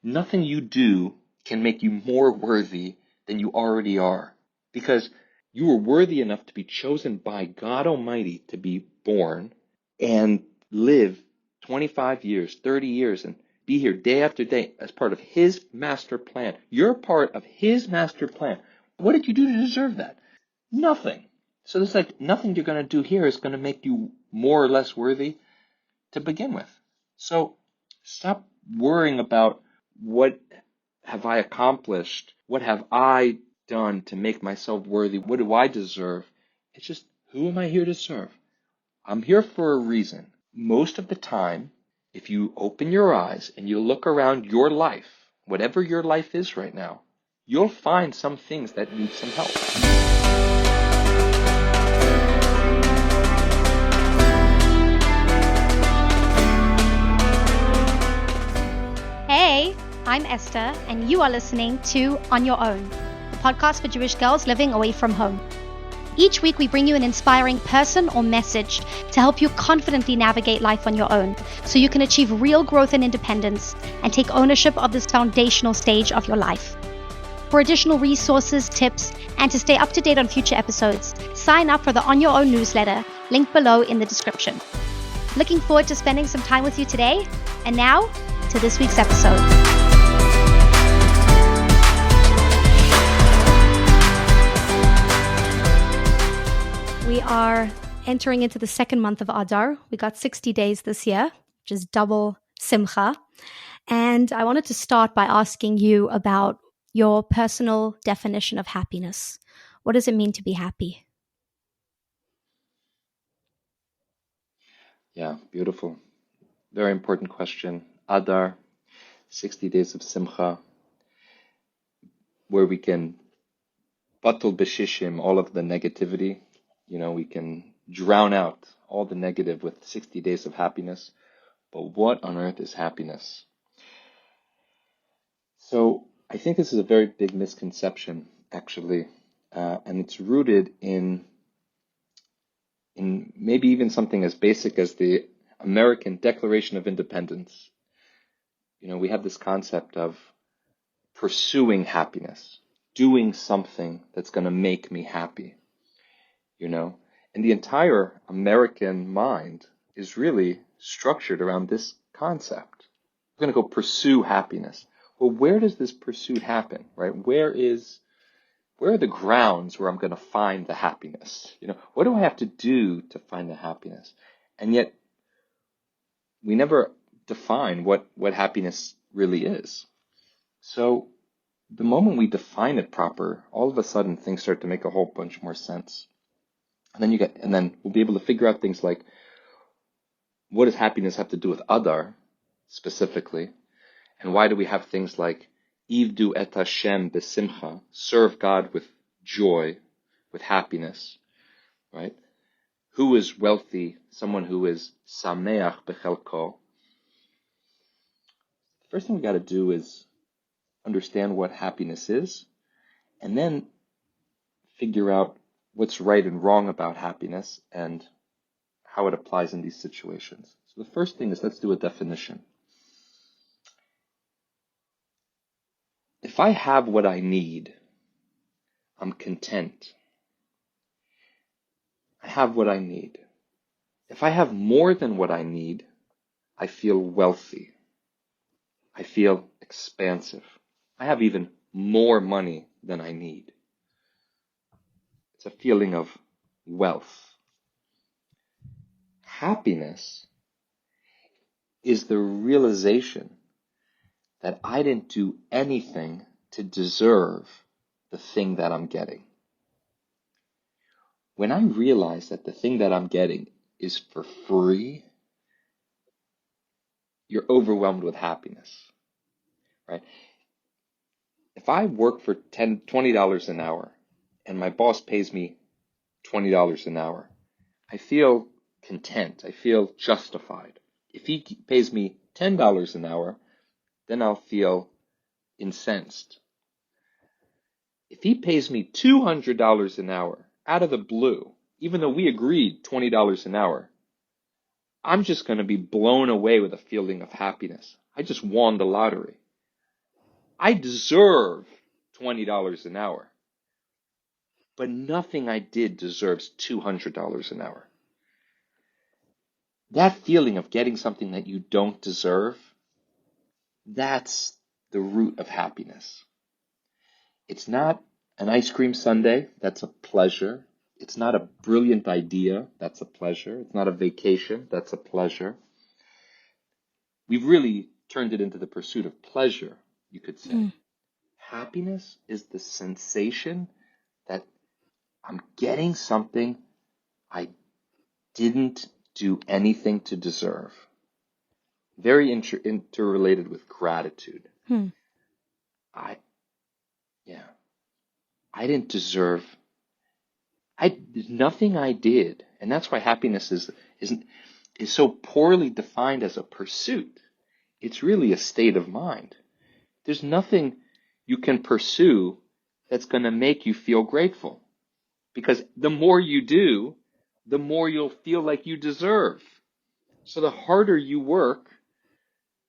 Nothing you do can make you more worthy than you already are, because you are worthy enough to be chosen by God Almighty to be born and live 25 years, 30 years, and be here day after day as part of His master plan. You're part of His master plan. What did you do to deserve that? Nothing. So there's like nothing you're going to do here is going to make you more or less worthy to begin with. So stop worrying about what have I accomplished? What have I done to make myself worthy? What do I deserve? It's just, who am I here to serve? I'm here for a reason. Most of the time, if you open your eyes and you look around your life, whatever your life is right now, you'll find some things that need some help. Hey, I'm Esther, and you are listening to On Your Own, the podcast for Jewish girls living away from home. Each week, we bring you an inspiring person or message to help you confidently navigate life on your own, so you can achieve real growth and independence and take ownership of this foundational stage of your life. For additional resources, tips, and to stay up to date on future episodes, sign up for the On Your Own newsletter, linked below in the description. Looking forward to spending some time with you today. And now, to this week's episode. We are entering into the second month of Adar. We got 60 days this year, which is double Simcha. And I wanted to start by asking you about your personal definition of happiness. What does it mean to be happy? Yeah, beautiful. Very important question. Adar, 60 days of Simcha, where we can batul b'shishim, all of the negativity. We can drown out all the negative with 60 days of happiness. But what on earth is happiness? So I think this is a very big misconception, actually, and it's rooted in maybe even something as basic as the American Declaration of Independence. We have this concept of pursuing happiness, doing something that's going to make me happy, and the entire American mind is really structured around this concept. We're going to go pursue happiness. Well, where does this pursuit happen, right? Where are the grounds where I'm going to find the happiness? What do I have to do to find the happiness? And yet, we never define what happiness really is. So, the moment we define it proper, all of a sudden things start to make a whole bunch more sense. And then we'll be able to figure out things like, what does happiness have to do with Adar specifically? And why do we have things like Ivdu et Hashem b'simcha, serve God with joy, with happiness, right? Who is wealthy? Someone who is sameach b'chelko. The first thing we got to do is understand what happiness is, and then figure out what's right and wrong about happiness and how it applies in these situations. So the first thing is, let's do a definition. If I have what I need, I'm content. I have what I need. If I have more than what I need, I feel wealthy. I feel expansive. I have even more money than I need. It's a feeling of wealth. Happiness is the realization that I didn't do anything to deserve the thing that I'm getting. When I realize that the thing that I'm getting is for free, you're overwhelmed with happiness, right? If I work for $20 an hour and my boss pays me $20 an hour, I feel content. I feel justified. If he pays me $10 an hour, then I'll feel incensed. If he pays me $200 an hour out of the blue, even though we agreed $20 an hour, I'm just going to be blown away with a feeling of happiness. I just won the lottery. I deserve $20 an hour, but nothing I did deserves $200 an hour. That feeling of getting something that you don't deserve, that's the root of happiness. It's not an ice cream sundae, that's a pleasure. It's not a brilliant idea, that's a pleasure. It's not a vacation, that's a pleasure. We've really turned it into the pursuit of pleasure, you could say. Happiness is the sensation that I'm getting something I didn't do anything to deserve. Very interrelated with gratitude. I didn't deserve. Nothing I did, and that's why happiness is so poorly defined as a pursuit. It's really a state of mind. There's nothing you can pursue that's going to make you feel grateful, because the more you do, the more you'll feel like you deserve. So the harder you work,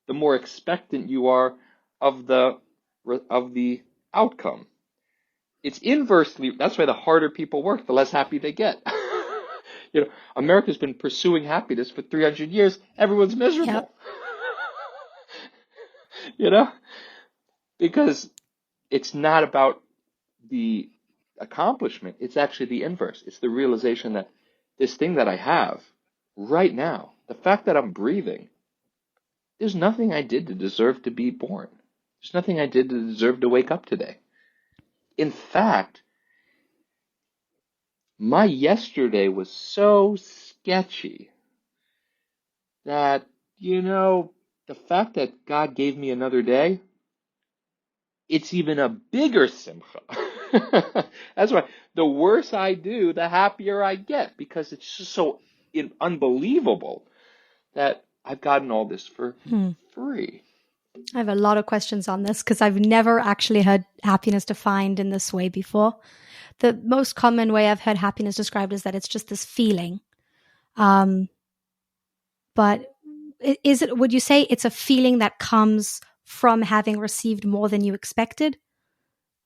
the more expectant you are of the outcome. It's inversely, that's why the harder people work, the less happy they get. America's been pursuing happiness for 300 years. Everyone's miserable. Yep. Because it's not about the accomplishment. It's actually the inverse. It's the realization that this thing that I have right now, the fact that I'm breathing, there's nothing I did to deserve to be born. There's nothing I did to deserve to wake up today. In fact, my yesterday was so sketchy that, the fact that God gave me another day, it's even a bigger simcha. That's why the worse I do, the happier I get, because it's just so unbelievable that I've gotten all this for free. I have a lot of questions on this because I've never actually heard happiness defined in this way before. The most common way I've heard happiness described is that it's just this feeling. But would you say it's a feeling that comes from having received more than you expected?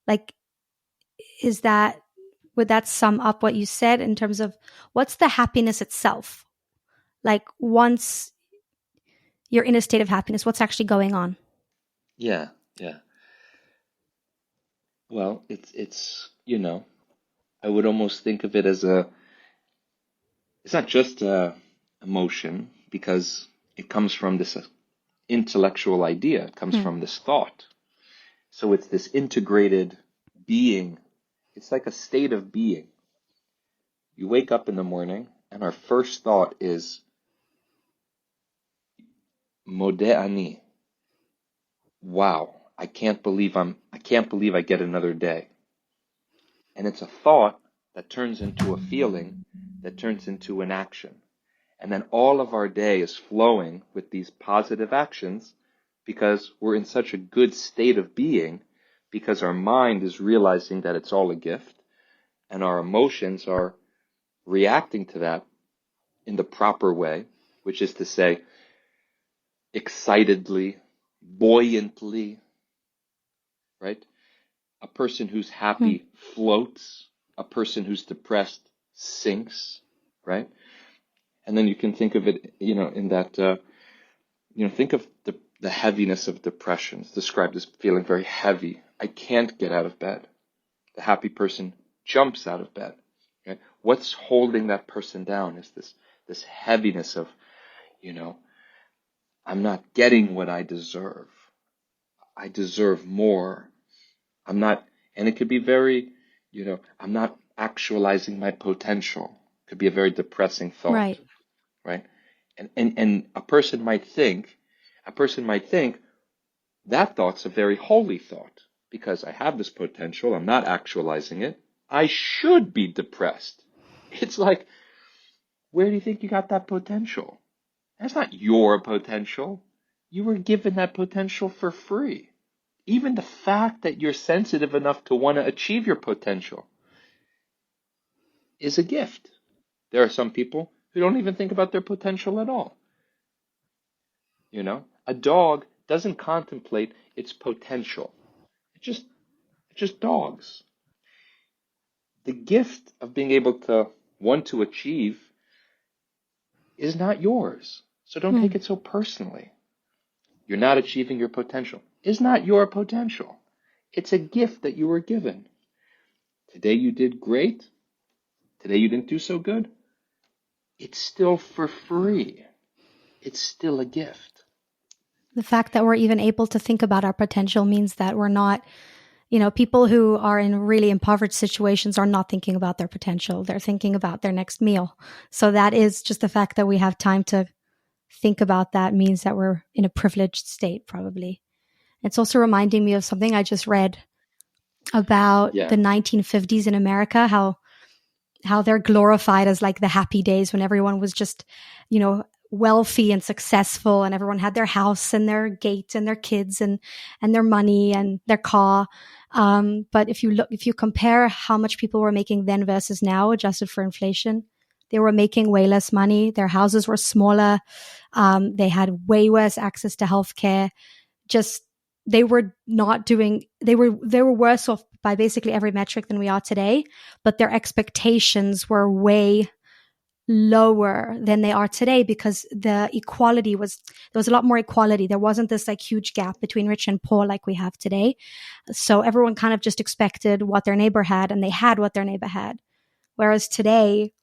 Like, would that sum up what you said in terms of what's the happiness itself? Like, once you're in a state of happiness, what's actually going on? Yeah. Well, it's I would almost think of it as it's not just a emotion, because it comes from this intellectual idea. It comes from this thought. So it's this integrated being. It's like a state of being. You wake up in the morning and our first thought is, Modeh ani. Wow, I can't believe I get another day. And it's a thought that turns into a feeling, that turns into an action. And then all of our day is flowing with these positive actions because we're in such a good state of being, because our mind is realizing that it's all a gift, and our emotions are reacting to that in the proper way, which is to say, excitedly, buoyantly, right? A person who's happy floats. A person who's depressed sinks, right? And then you can think of it, in that, think of the heaviness of depression. It's described as feeling very heavy. I can't get out of bed. The happy person jumps out of bed. Okay? What's holding that person down is this heaviness of, I'm not getting what I deserve. I deserve more. And it could be very, I'm not actualizing my potential. It could be a very depressing thought. Right? And a person might think that thought's a very holy thought, because I have this potential, I'm not actualizing it, I should be depressed. It's like, where do you think you got that potential? That's not your potential. You were given that potential for free. Even the fact that you're sensitive enough to want to achieve your potential is a gift. There are some people who don't even think about their potential at all. A dog doesn't contemplate its potential. just dogs. The gift of being able to want to achieve is not yours. So don't take it so personally. You're not achieving your potential. It's not your potential. It's a gift that you were given. Today you did great. Today you didn't do so good. It's still for free. It's still a gift. The fact that we're even able to think about our potential means that we're not, people who are in really impoverished situations are not thinking about their potential. They're thinking about their next meal. So that is just the fact that we have time to think about that means that we're in a privileged state, probably. It's also reminding me of something I just read about the 1950s in America, how they're glorified as like the happy days when everyone was just, wealthy and successful and everyone had their house and their gate and their kids and their money and their car. But if you compare how much people were making then versus now, adjusted for inflation, they were making way less money. Their houses were smaller. They had way worse access to healthcare. They were worse off by basically every metric than we are today, but their expectations were way lower than they are today because there was a lot more equality. There wasn't this like huge gap between rich and poor like we have today. So everyone kind of just expected what their neighbor had and they had what their neighbor had. Whereas today,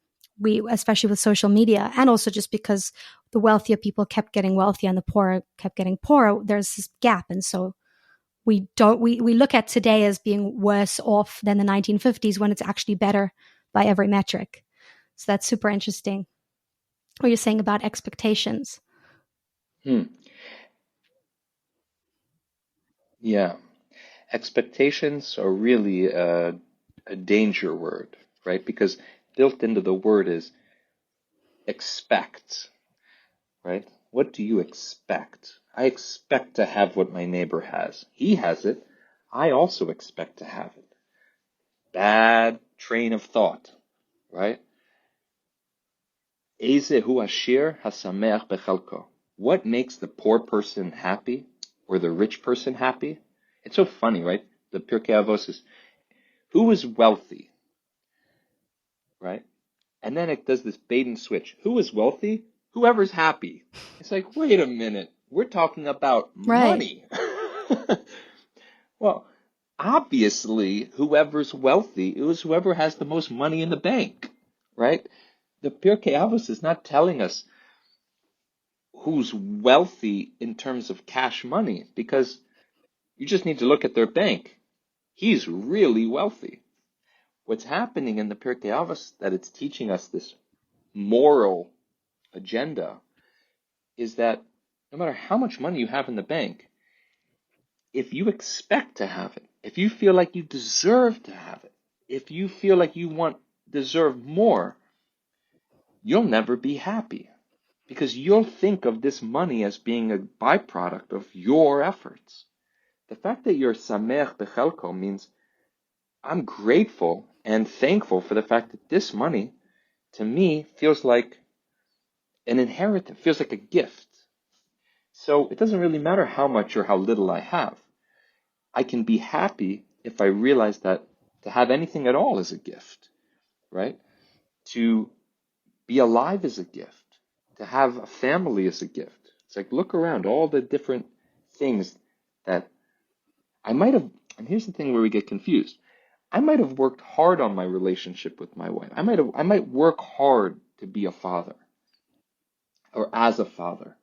especially with social media and also just because the wealthier people kept getting wealthier and the poorer kept getting poorer, there's this gap. And so we look at today as being worse off than the 1950s when it's actually better by every metric. So that's super interesting. What you're saying about expectations. Yeah. Expectations are really a danger word, right? Because built into the word is expect, right? What do you expect? I expect to have what my neighbor has. He has it. I also expect to have it. Bad train of thought, right? Ezehu ashir hasameach bechalko. What makes the poor person happy or the rich person happy? It's so funny, right? The Pirkei Avos is, who is wealthy, right? And then it does this bait and switch. Who is wealthy? Whoever's happy. It's like, wait a minute. We're talking about money. Well, obviously, whoever's wealthy is whoever has the most money in the bank, right? The Pirkei Avos is not telling us who's wealthy in terms of cash money, because you just need to look at their bank. He's really wealthy. What's happening in the Pirkei Avos, that it's teaching us this moral agenda, is that no matter how much money you have in the bank, if you expect to have it, if you feel like you deserve to have it, if you feel like you deserve more, you'll never be happy, because you'll think of this money as being a byproduct of your efforts. The fact that you're sameach bechelko means I'm grateful and thankful for the fact that this money, to me, feels like an inheritance, feels like a gift. So it doesn't really matter how much or how little I have. I can be happy if I realize that to have anything at all is a gift, right? To be alive is a gift. To have a family is a gift. It's like, look around, all the different things that I might have, and here's the thing where we get confused. I might have worked hard on my relationship with my wife. I might work hard to be a father or as a father.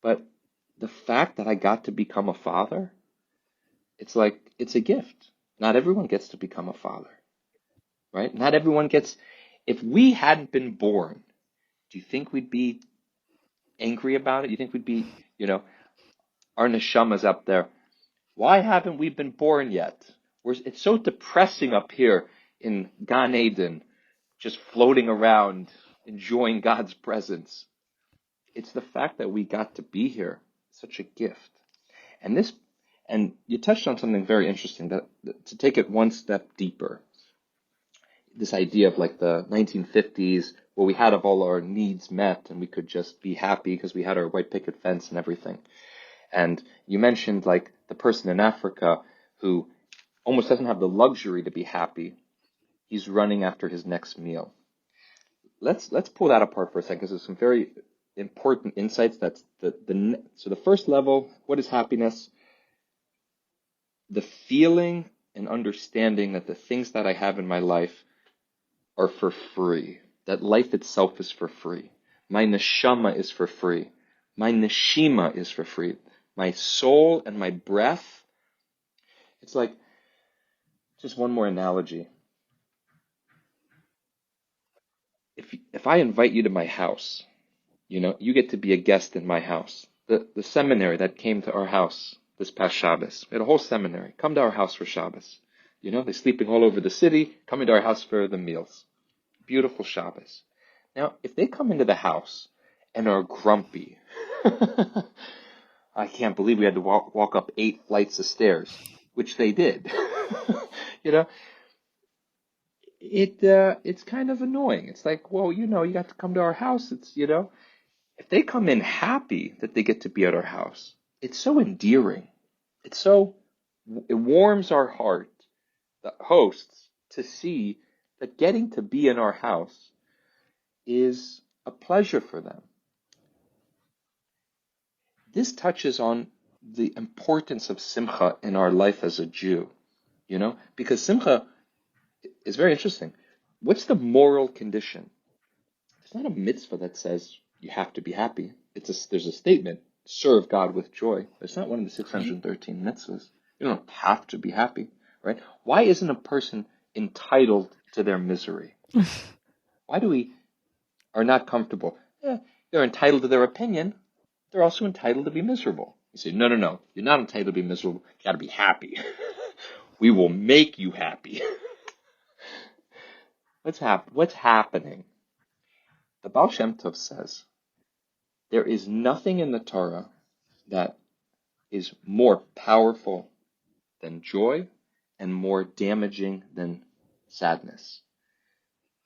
But the fact that I got to become a father, it's like, it's a gift. Not everyone gets to become a father, right? Not everyone gets, if we hadn't been born, do you think we'd be angry about it? You think we'd be, our neshama's up there. Why haven't we been born yet? It's so depressing up here in Gan Eden, just floating around, enjoying God's presence. It's the fact that we got to be here, such a gift. And you touched on something very interesting, that to take it one step deeper. This idea of like the 1950s, where we had all our needs met and we could just be happy because we had our white picket fence and everything. And you mentioned like the person in Africa who almost doesn't have the luxury to be happy. He's running after his next meal. Let's pull that apart for a second, because there's some very important insights. That's so the first level, what is happiness? The feeling and understanding that the things that I have in my life are for free, that life itself is for free. My neshama is for free. My neshima is for free. My soul and my breath. It's like, just one more analogy. If I invite you to my house, you get to be a guest in my house. The seminary that came to our house this past Shabbos, we had a whole seminary come to our house for Shabbos. They're sleeping all over the city, coming to our house for the meals. Beautiful Shabbos. Now, if they come into the house and are grumpy, I can't believe we had to walk up 8 flights of stairs, which they did. It's kind of annoying. It's like, well, you got to come to our house. If they come in happy that they get to be at our house, it's so endearing. It warms our heart, the hosts, to see that getting to be in our house is a pleasure for them. This touches on the importance of simcha in our life as a Jew, because simcha is very interesting. What's the moral condition? It's not a mitzvah that says you have to be happy. There's a statement, serve God with joy. But it's not one of the 613 mitzvahs. You don't have to be happy, right? Why isn't a person entitled to their misery? Why do we are not comfortable? They're entitled to their opinion. They're also entitled to be miserable. You say, no, you're not entitled to be miserable. You got to be happy. We will make you happy. What's happening? The Baal Shem Tov says, there is nothing in the Torah that is more powerful than joy and more damaging than sadness.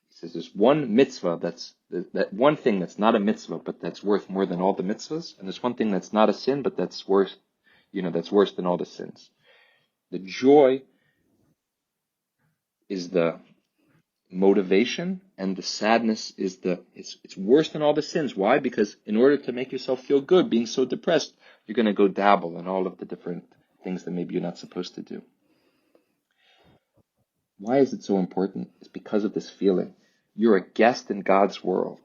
He says there's one mitzvah that one thing that's not a mitzvah, but that's worth more than all the mitzvahs, and there's one thing that's not a sin, but that's worse than all the sins. The joy is the motivation, and the sadness is it's worse than all the sins. Why? Because in order to make yourself feel good, being so depressed, you're going to go dabble in all of the different things that maybe you're not supposed to do. Why is it so important? It's because of this feeling. You're a guest in God's world.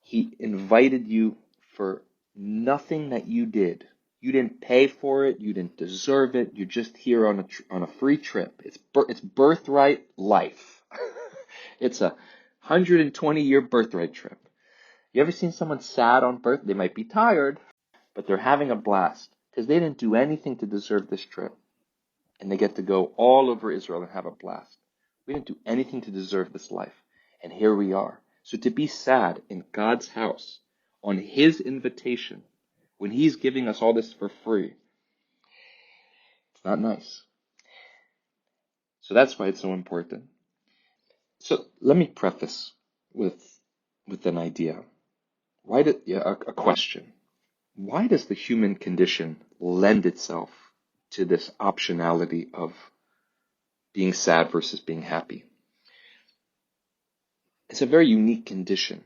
He invited you for nothing that you did. You didn't pay for it. You didn't deserve it. You're just here on a free trip. It's birthright life. It's a 120-year birthright trip. You ever seen someone sad on birth? They might be tired, but they're having a blast because they didn't do anything to deserve this trip. And they get to go all over Israel and have a blast. We didn't do anything to deserve this life. And here we are. So to be sad in God's house, on His invitation, when He's giving us all this for free, it's not nice. So that's why it's so important. So let me preface with an idea. A question. Why does the human condition lend itself to this optionality of being sad versus being happy? It's a very unique condition.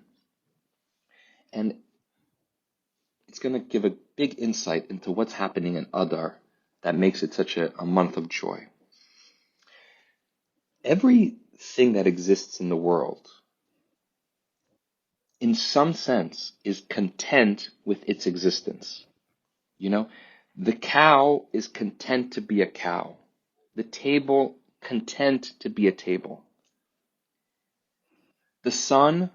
And it's going to give a big insight into what's happening in Adar that makes it such a month of joy. Everything that exists in the world, in some sense, is content with its existence. The cow is content to be a cow. The table, content to be a table. The sun,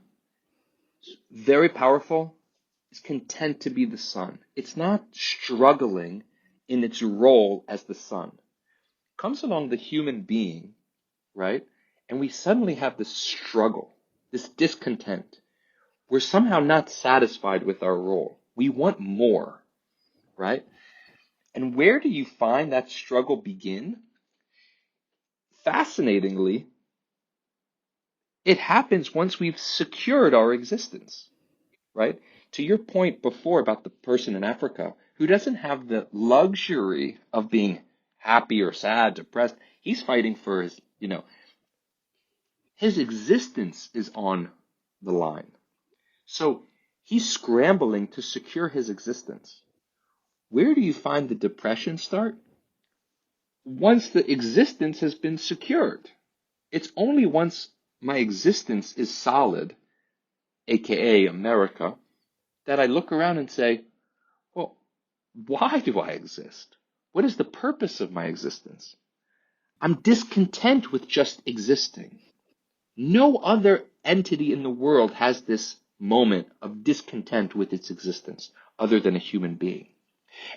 very powerful, is content to be the sun. It's not struggling in its role as the sun. Comes along the human being, right? And we suddenly have this struggle, this discontent. We're somehow not satisfied with our role. We want more, right? And where do you find that struggle begin? Fascinatingly, it happens once we've secured our existence, right? To your point before about the person in Africa who doesn't have the luxury of being happy or sad, depressed. He's fighting for his, his existence is on the line. So he's scrambling to secure his existence. Where do you find the depression start? Once the existence has been secured. It's only once my existence is solid, aka America, that I look around and say, well, why do I exist? What is the purpose of my existence? I'm discontent with just existing. No other entity in the world has this moment of discontent with its existence other than a human being.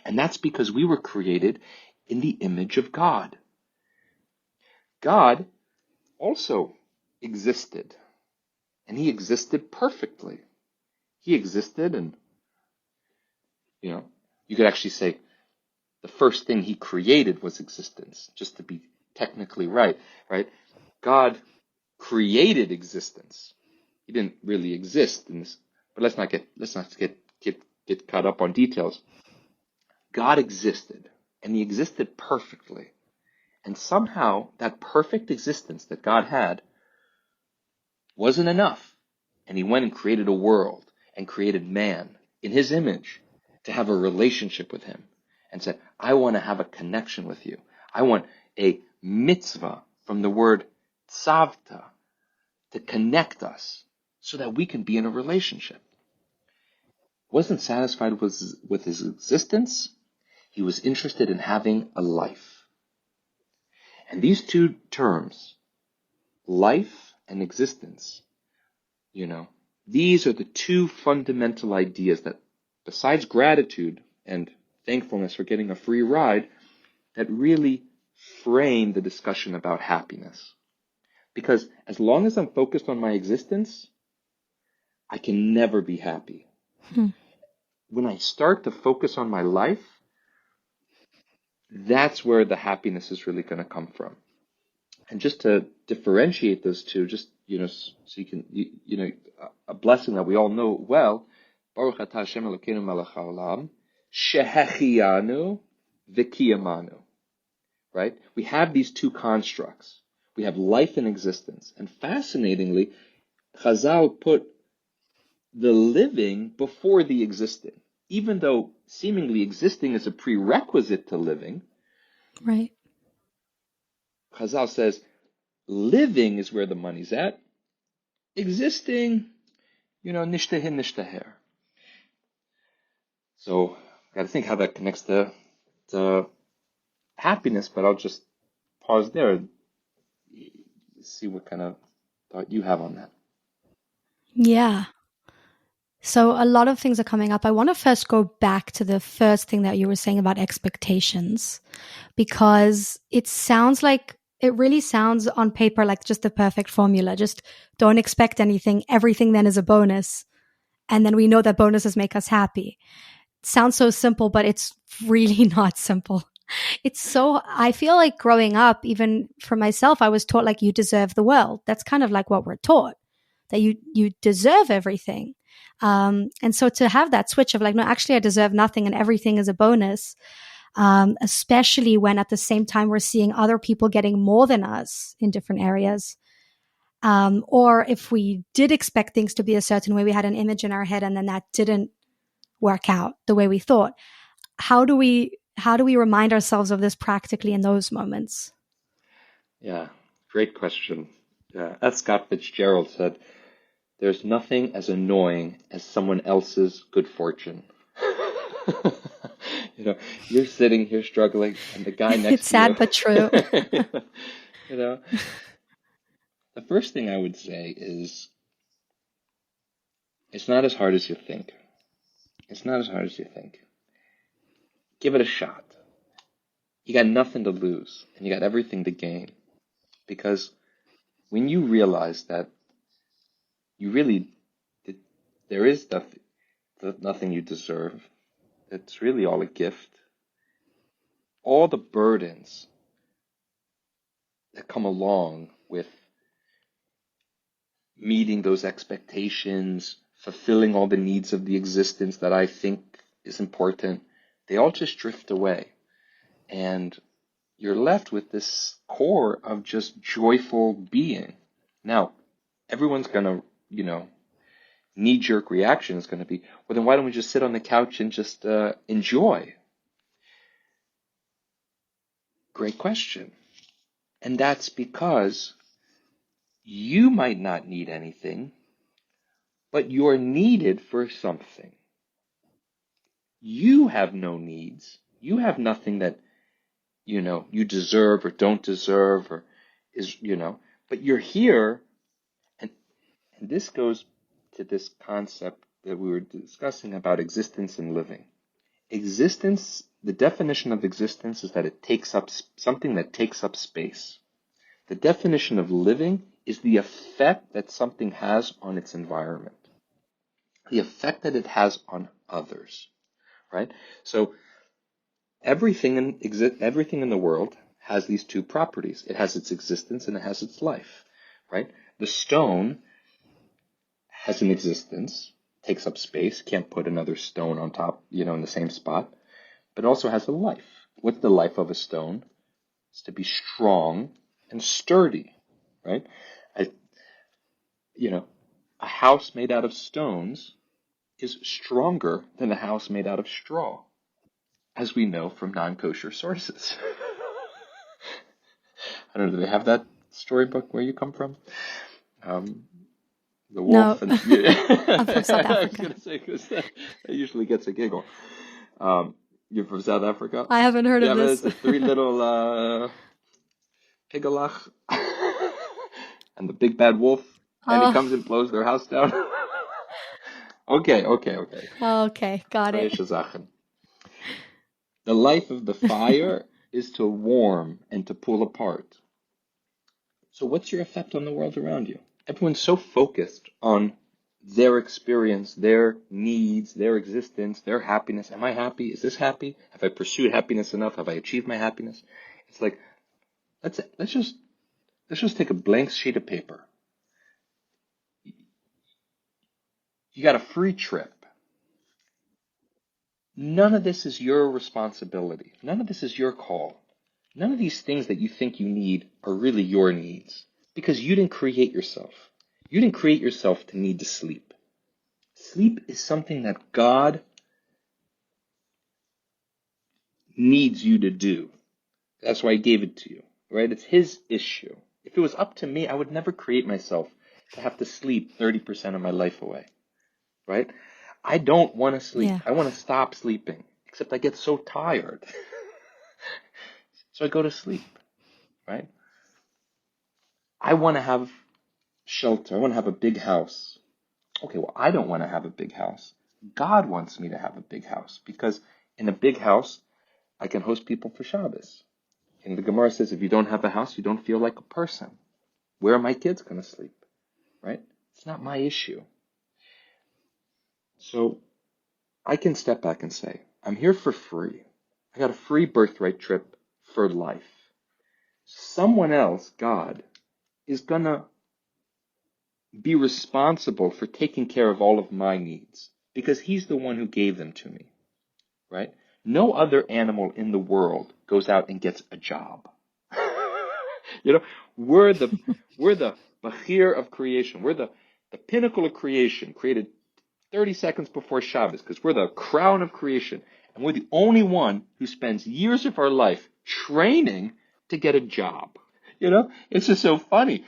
And that's because we were created in the image of God. God also existed, and he existed perfectly. He existed, and, you could actually say the first thing he created was existence, just to be technically right? God created existence. He didn't really exist in this, but let's not get caught up on details. God existed, and he existed perfectly. And somehow that perfect existence that God had wasn't enough. And he went and created a world and created man in his image to have a relationship with him and said, I want to have a connection with you. I want a mitzvah from the word tzavta to connect us so that we can be in a relationship. Wasn't satisfied with his existence. He was interested in having a life. And these two terms, life and existence, these are the two fundamental ideas that, besides gratitude and thankfulness for getting a free ride, that really frame the discussion about happiness. Because as long as I'm focused on my existence, I can never be happy. When I start to focus on my life, that's where the happiness is really going to come from. And just to differentiate those two, so you can, a blessing that we all know well, Baruch atah Hashem Elokeinu melech haolam, shehechianu v'kiyamanu. Right? We have these two constructs. We have life and existence. And fascinatingly, Chazal put the living before the existing. Even though seemingly existing is a prerequisite to living, right? Chazal says, living is where the money's at. Existing, nishtehin nishteher. So, got to think how that connects to happiness, but I'll just pause there and see what kind of thought you have on that. Yeah. So a lot of things are coming up. I want to first go back to the first thing that you were saying about expectations, because it really sounds on paper like just the perfect formula. Just don't expect anything. Everything then is a bonus. And then we know that bonuses make us happy. It sounds so simple, but it's really not simple. I feel like growing up, even for myself, I was taught like you deserve the world. That's kind of like what we're taught, that you deserve everything. And so to have that switch of like, no, actually I deserve nothing and everything is a bonus, especially when at the same time we're seeing other people getting more than us in different areas. Or if we did expect things to be a certain way, we had an image in our head and then that didn't work out the way we thought. How do we remind ourselves of this practically in those moments? Yeah, great question. Yeah, as Scott Fitzgerald said, there's nothing as annoying as someone else's good fortune. You're sitting here struggling, and the guy next to you. It's sad but true. The first thing I would say is, it's not as hard as you think. It's not as hard as you think. Give it a shot. You got nothing to lose, and you got everything to gain. Because when you realize that there is nothing you deserve, it's really all a gift. All the burdens that come along with meeting those expectations, fulfilling all the needs of the existence that I think is important, they all just drift away. And you're left with this core of just joyful being. Now, everyone's going to, knee-jerk reaction is going to be, well, then why don't we just sit on the couch and just enjoy? Great question. And that's because you might not need anything, but you're needed for something. You have no needs. You have nothing that, you deserve or don't deserve or is, but you're here. And this goes to this concept that we were discussing about existence and living. Existence, the definition of existence is that it takes up something that takes up space. The definition of living is the effect that something has on its environment, the effect that it has on others, right? So everything in the world has these two properties. It has its existence and it has its life, right? The stone has an existence, takes up space, can't put another stone on top, in the same spot, but it also has a life. What's the life of a stone? It's to be strong and sturdy, right? A house made out of stones is stronger than a house made out of straw, as we know from non-kosher sources. I don't know, do they have that storybook where you come from? The wolf. No. I'm from South Africa. I was going to say, because that usually gets a giggle. You're from South Africa? I haven't heard of this. Yeah, but it's the three little pigalach and the big bad wolf, and he comes and blows their house down. Okay. Okay, got it. The life of the fire is to warm and to pull apart. So what's your effect on the world around you? Everyone's so focused on their experience, their needs, their existence, their happiness. Am I happy? Is this happy? Have I pursued happiness enough? Have I achieved my happiness? It's like, let's just take a blank sheet of paper. You got a free trip. None of this is your responsibility. None of this is your call. None of these things that you think you need are really your needs, because you didn't create yourself. You didn't create yourself to need to sleep. Sleep is something that God needs you to do. That's why He gave it to you, right? It's His issue. If it was up to me, I would never create myself to have to sleep 30% of my life away, right? I don't want to sleep. Yeah. I want to stop sleeping, except I get so tired. So I go to sleep, right? I want to have shelter. I want to have a big house. Okay, well, I don't want to have a big house. God wants me to have a big house, because in a big house, I can host people for Shabbos. And the Gemara says, if you don't have a house, you don't feel like a person. Where are my kids going to sleep, right? It's not my issue. So I can step back and say, I'm here for free. I got a free birthright trip for life. Someone else, God, is going to be responsible for taking care of all of my needs, because He's the one who gave them to me, right? No other animal in the world goes out and gets a job. We're the Bachir of creation. We're the pinnacle of creation, created 30 seconds before Shabbos, because we're the crown of creation. And we're the only one who spends years of our life training to get a job. It's just so funny.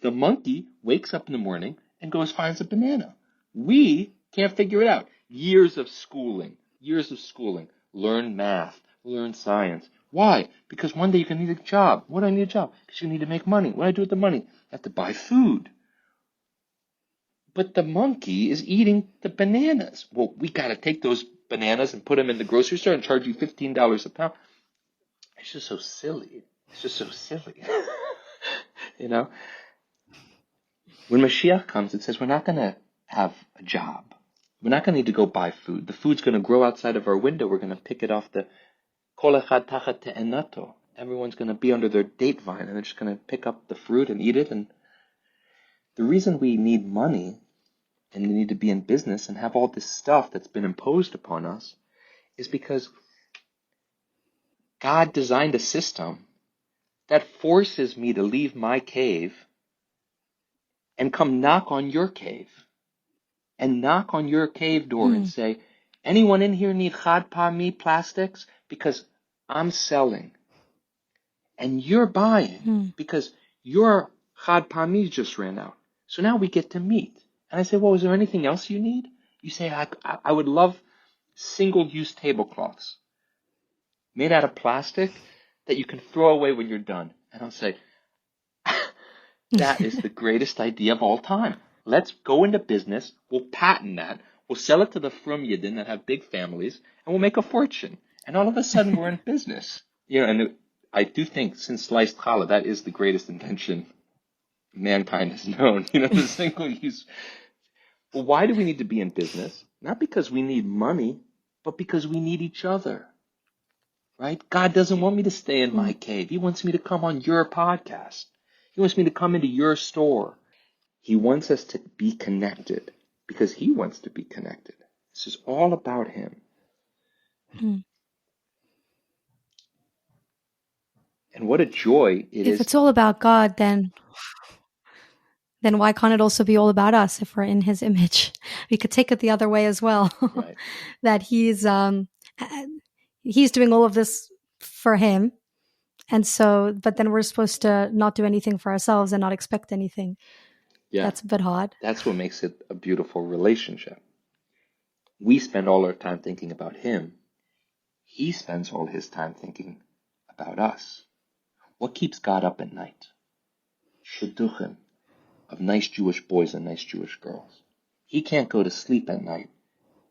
The monkey wakes up in the morning and finds a banana. We can't figure it out. Years of schooling. Learn math, learn science. Why? Because one day you're going to need a job. What do I need a job? Because you need to make money. What do I do with the money? I have to buy food. But the monkey is eating the bananas. Well, we got to take those bananas and put them in the grocery store and charge you $15 a pound. It's just so silly. When Mashiach comes, it says we're not going to have a job. We're not going to need to go buy food. The food's going to grow outside of our window. We're going to pick it off the kol echad tachat te'enato. Everyone's going to be under their date vine, and they're just going to pick up the fruit and eat it. And the reason we need money and we need to be in business and have all this stuff that's been imposed upon us is because God designed a system that forces me to leave my cave and come knock on your cave and knock on your cave door and say, anyone in here need chad pa'ami plastics? Because I'm selling and you're buying because your chad pa'ami just ran out. So now we get to meet. And I say, well, is there anything else you need? You say, I would love single-use tablecloths made out of plastic that you can throw away when you're done. And I'll say, that is the greatest idea of all time. Let's go into business. We'll patent that. We'll sell it to the Frum Yidden that have big families, and we'll make a fortune. And all of a sudden, we're in business. And I do think since sliced challah, that is the greatest invention mankind has known. The single use. Well, why do we need to be in business? Not because we need money, but because we need each other. Right? God doesn't want me to stay in my cave. He wants me to come on your podcast. He wants me to come into your store. He wants us to be connected because he wants to be connected. This is all about him. And what a joy it is. If it's all about God, then why can't it also be all about us if we're in his image? We could take it the other way as well. Right. That he's doing all of this for him. And so, but then we're supposed to not do anything for ourselves and not expect anything. Yeah. That's a bit hard. That's what makes it a beautiful relationship. We spend all our time thinking about him. He spends all his time thinking about us. What keeps God up at night? Shidduchim of nice Jewish boys and nice Jewish girls. He can't go to sleep at night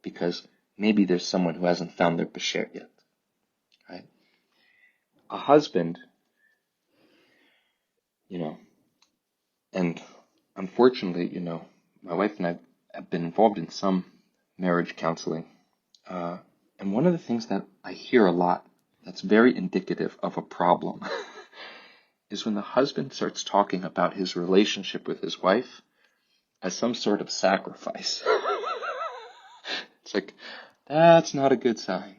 because maybe there's someone who hasn't found their besher yet. Right? A husband, and unfortunately, my wife and I have been involved in some marriage counseling. And one of the things that I hear a lot that's very indicative of a problem is when the husband starts talking about his relationship with his wife as some sort of sacrifice. It's like, that's not a good sign,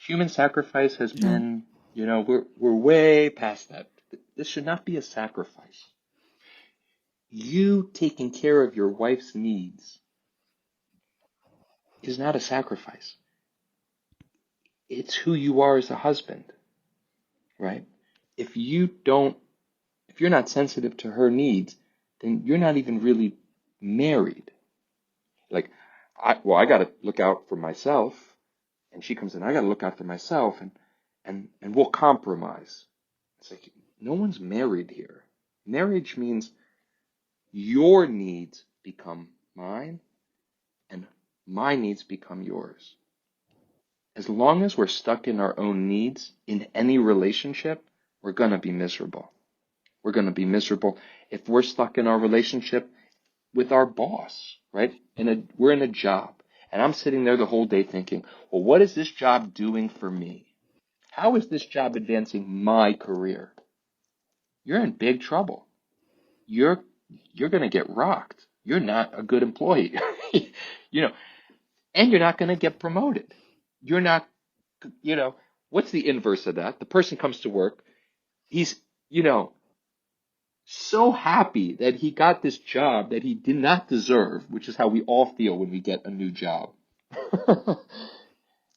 Human sacrifice has been, we're way past that. This should not be a sacrifice. You taking care of your wife's needs is not a sacrifice. It's who you are as a husband, right? If you're not sensitive to her needs, then you're not even really married. Like, I got to look out for myself, and she comes in, I got to look out for myself, and we'll compromise. It's like, no one's married here. Marriage means your needs become mine, and my needs become yours. As long as we're stuck in our own needs in any relationship, we're going to be miserable. We're going to be miserable if we're stuck in our relationship with our boss, right? We're in a job, and I'm sitting there the whole day thinking, well, what is this job doing for me? How is this job advancing my career? You're in big trouble. You're going to get rocked. You're not a good employee, and you're not going to get promoted. You're not, what's the inverse of that? The person comes to work. He's, so happy that he got this job that he did not deserve, which is how we all feel when we get a new job.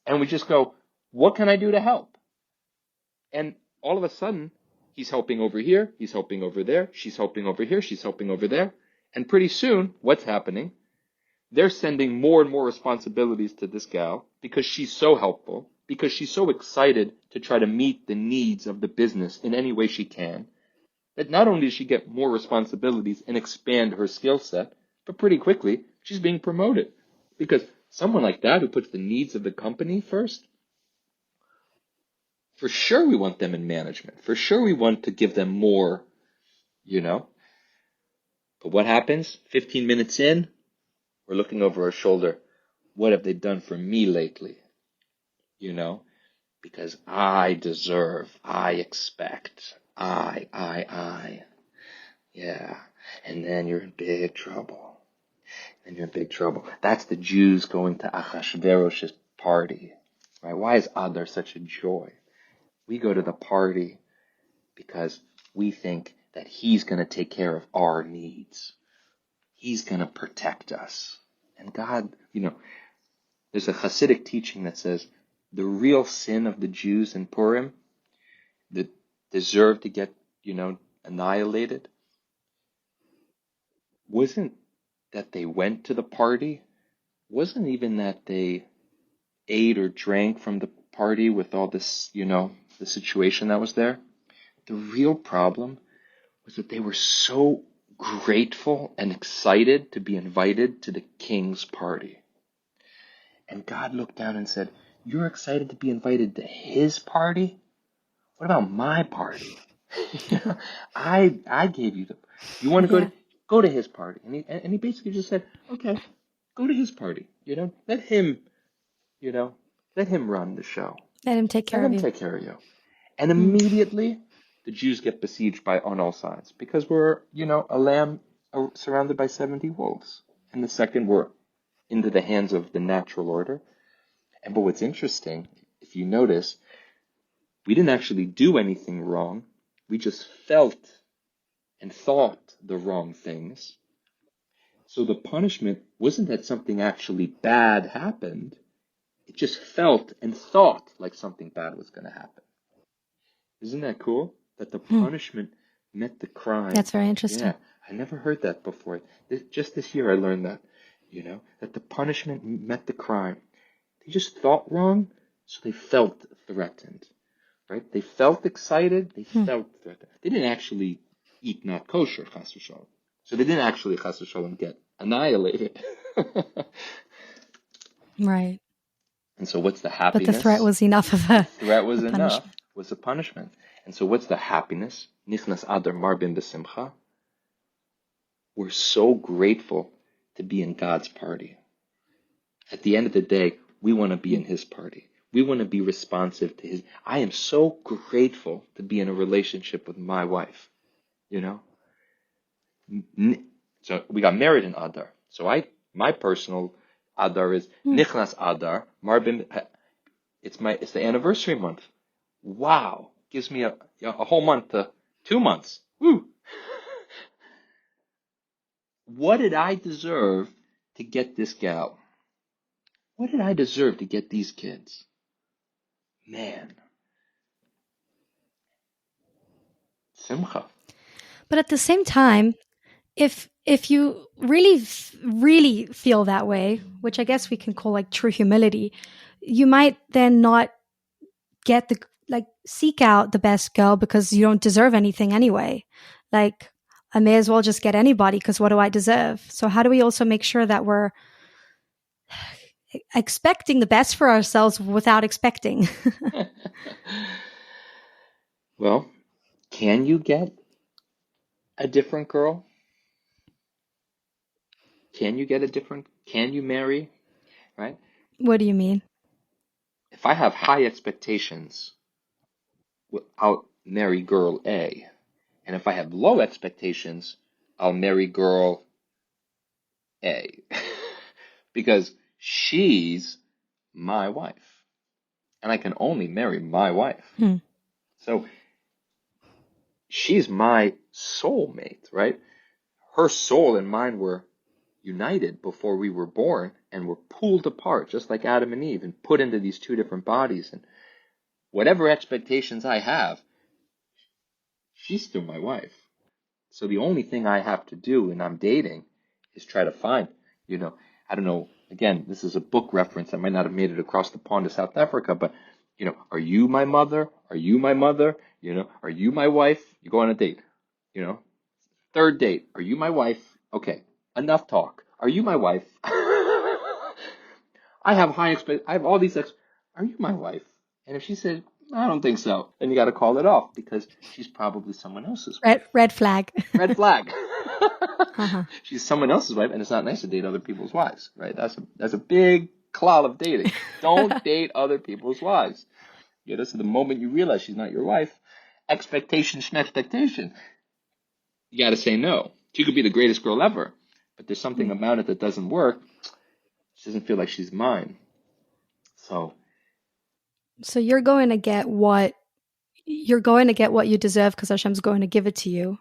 And we just go, what can I do to help? And all of a sudden, he's helping over here, he's helping over there, she's helping over here, she's helping over there. And pretty soon, what's happening? They're sending more and more responsibilities to this gal because she's so helpful, because she's so excited to try to meet the needs of the business in any way she can, that not only does she get more responsibilities and expand her skill set, but pretty quickly, she's being promoted. Because someone like that who puts the needs of the company first, for sure we want them in management. For sure we want to give them more, But what happens? 15 minutes in, we're looking over our shoulder. What have they done for me lately? Because I deserve, I expect, I. Yeah. And then you're in big trouble. That's the Jews going to Achashverosh's party. Right? Why is Adar such a joy? We go to the party because we think that he's going to take care of our needs. He's going to protect us. And God, there's a Hasidic teaching that says the real sin of the Jews in Purim that deserved to get, annihilated wasn't that they went to the party, wasn't even that they ate or drank from the party with all this, the situation that was there. The real problem was that they were so grateful and excited to be invited to the king's party. And God looked down and said, "You're excited to be invited to his party? What about my party? I gave you you want to go to his party." And he basically just said, "Okay, go to his party. Let him, let him run the show. Let him take care of you. Take care of you." And immediately the Jews get besieged on all sides because we're, a lamb surrounded by 70 wolves. And the second, we're into the hands of the natural order. But what's interesting, if you notice, we didn't actually do anything wrong. We just felt and thought the wrong things. So the punishment wasn't that something actually bad happened. It just felt and thought like something bad was going to happen. Isn't that cool? That the punishment met the crime. That's very interesting. Yeah, I never heard that before. Just this year I learned that, that the punishment met the crime. They just thought wrong, so they felt threatened, right? They felt excited, they felt threatened. They didn't actually eat not kosher, chas v'shalom. So they didn't actually, chas v'shalom, get annihilated. Right. And so what's the happiness? But the threat was enough of a threat was a enough, was a punishment. And so what's the happiness? Nichnas Adar marbin b'simcha. We're so grateful to be in God's party. At the end of the day, we want to be in his party. We want to be responsive to his. I am so grateful to be in a relationship with my wife. So we got married in Adar. So my personal Adar is Nichnas Adar Marbin. It's the anniversary month. Wow, gives me a whole month to 2 months. Woo! What did I deserve to get this gal? What did I deserve to get these kids? Man. Simcha. But at the same time, if you really, really feel that way, which I guess we can call like true humility, you might then not get seek out the best girl because you don't deserve anything anyway. Like, I may as well just get anybody because what do I deserve? So how do we also make sure that we're expecting the best for ourselves without expecting? Well, can you get a different girl? Can you marry? Right? What do you mean? If I have high expectations, I'll marry girl A. And if I have low expectations, I'll marry girl A. Because she's my wife. And I can only marry my wife. So she's my soulmate, right? Her soul and mine were united before we were born and were pulled apart, just like Adam and Eve, and put into these two different bodies. And whatever expectations I have, she's still my wife. So the only thing I have to do when I'm dating is try to find, I don't know, again, this is a book reference that might not have made it across the pond to South Africa, but, are you my mother? Are you my mother? Are you my wife? You go on a date, third date, are you my wife? Okay, enough talk. Are you my wife? I have all these are you my wife? And if she said, I don't think so, then you got to call it off because she's probably someone else's wife. Red flag. Red flag. She's someone else's wife, and it's not nice to date other people's wives, right? That's a big klal of dating. Don't date other people's wives. So the moment you realize she's not your wife, expectation, you got to say no. She could be the greatest girl ever, but there's something about it that doesn't work. She doesn't feel like she's mine. So you're going to get what you're going to get what you deserve because Hashem's going to give it to you.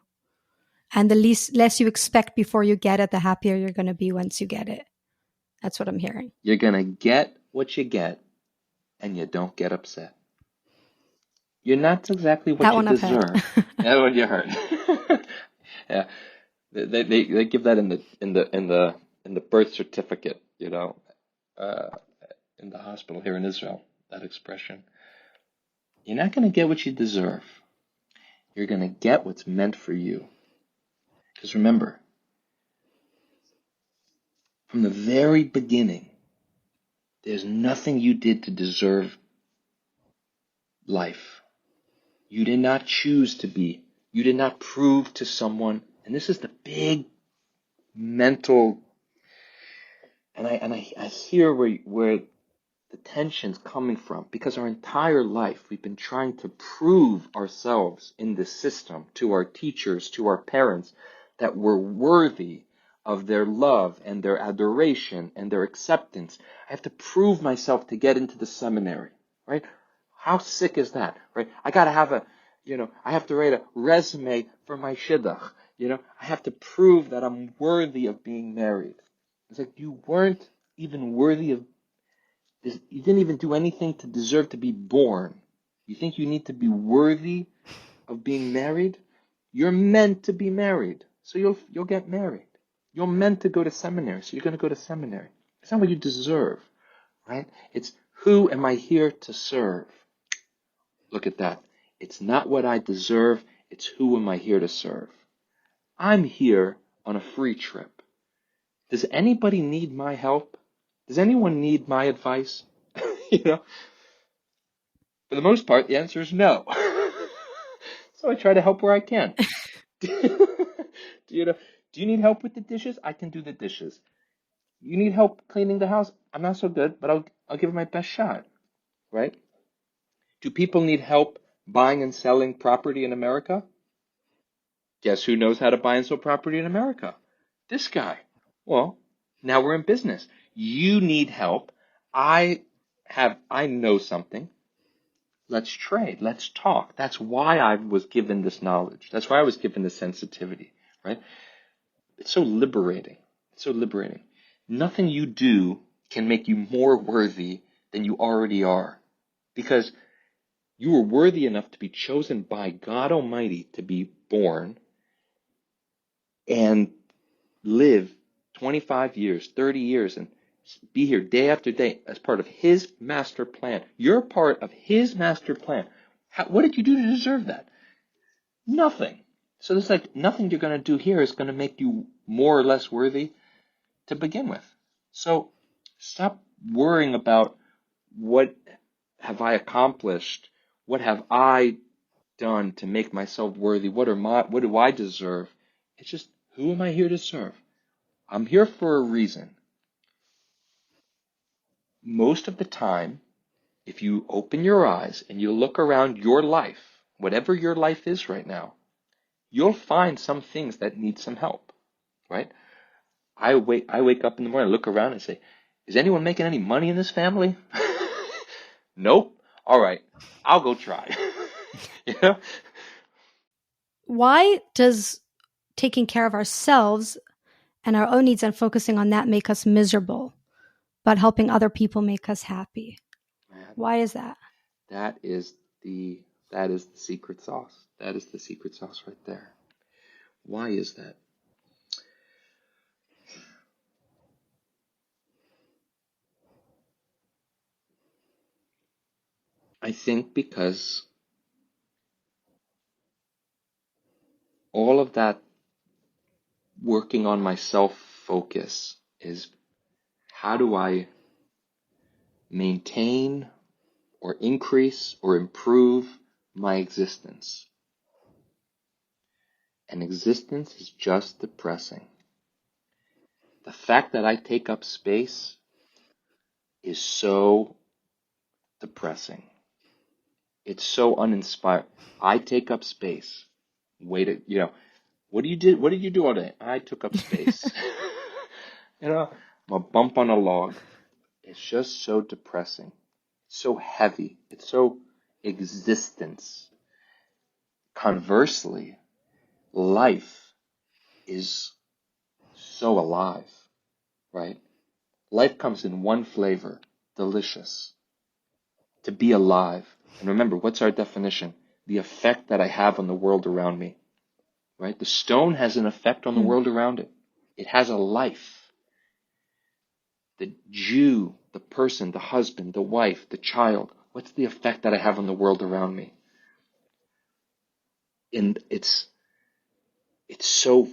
And the less you expect before you get it, the happier you're going to be once you get it. That's what I'm hearing. You're going to get what you get, and you don't get upset. You're not exactly what you deserve. That's what you heard. Yeah, they give that in the birth certificate, in the hospital here in Israel. That expression. You're not going to get what you deserve. You're going to get what's meant for you. Because remember, from the very beginning, there's nothing you did to deserve life. You did not choose to be. You did not prove to someone. And this is the big mental, and I hear where the tension's coming from, because our entire life we've been trying to prove ourselves in this system to our teachers, to our parents, that we're worthy of their love and their adoration and their acceptance. I have to prove myself to get into the seminary, right? How sick is that, right? I gotta have I have to write a resume for my shidduch. I have to prove that I'm worthy of being married. It's like you weren't even worthy of this. You didn't even do anything to deserve to be born. You think you need to be worthy of being married? You're meant to be married, so you'll get married. You're meant to go to seminary, so you're going to go to seminary. It's not what you deserve, right? It's who am I here to serve? Look at that. It's not what I deserve, it's who am I here to serve. I'm here on a free trip. Does anybody need my help? Does anyone need my advice? For the most part, the answer is no. So I try to help where I can. Do you need help with the dishes? I can do the dishes. You need help cleaning the house? I'm not so good, but I'll give it my best shot, right? Do people need help buying and selling property in America? Guess who knows how to buy and sell property in America? This guy. Well, now we're in business. You need help. I know something. Let's trade. Let's talk. That's why I was given this knowledge. That's why I was given this sensitivity, right? It's so liberating. It's so liberating. Nothing you do can make you more worthy than you already are, because you were worthy enough to be chosen by God Almighty to be born and live 25 years, 30 years, and be here day after day as part of His master plan. You're part of His master plan. What did you do to deserve that? Nothing. So there's nothing you're going to do here is going to make you more or less worthy to begin with. So stop worrying about what have I accomplished, what have I done to make myself worthy, what do I deserve. It's just, who am I here to serve? I'm here for a reason. Most of the time, if you open your eyes and you look around your life, whatever your life is right now, you'll find some things that need some help, right? I wake up in the morning, look around and say, is anyone making any money in this family? Nope. All right, I'll go try. Why does taking care of ourselves and our own needs and focusing on that make us miserable, but helping other people make us happy? Why is that? That is the secret sauce. That is the secret sauce right there. Why is that? I think because all of that working on my self-focus is, how do I maintain or increase or improve my existence? And existence is just depressing. The fact that I take up space is so depressing. It's so uninspiring. I take up space. What did you do all day? I took up space. I'm a bump on a log. It's just so depressing. It's so heavy. It's so existence. Conversely, life is so alive, right? Life comes in one flavor, delicious. To be alive. And remember, what's our definition? The effect that I have on the world around me, right? The stone has an effect on the world around it. It has a life. The Jew, the person, the husband, the wife, the child, what's the effect that I have on the world around me? And it's so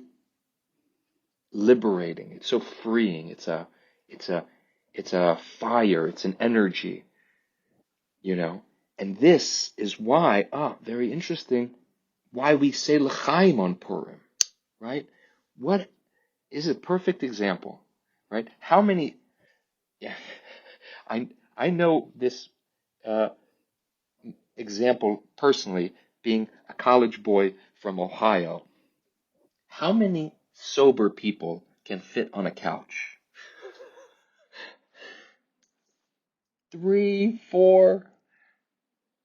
liberating. It's so freeing. It's a fire. It's an energy, And this is why, very interesting, why we say l'chaim on Purim, right? What is a perfect example, right? How many, I know this example personally, being a college boy from Ohio. How many sober people can fit on a couch? 3, 4.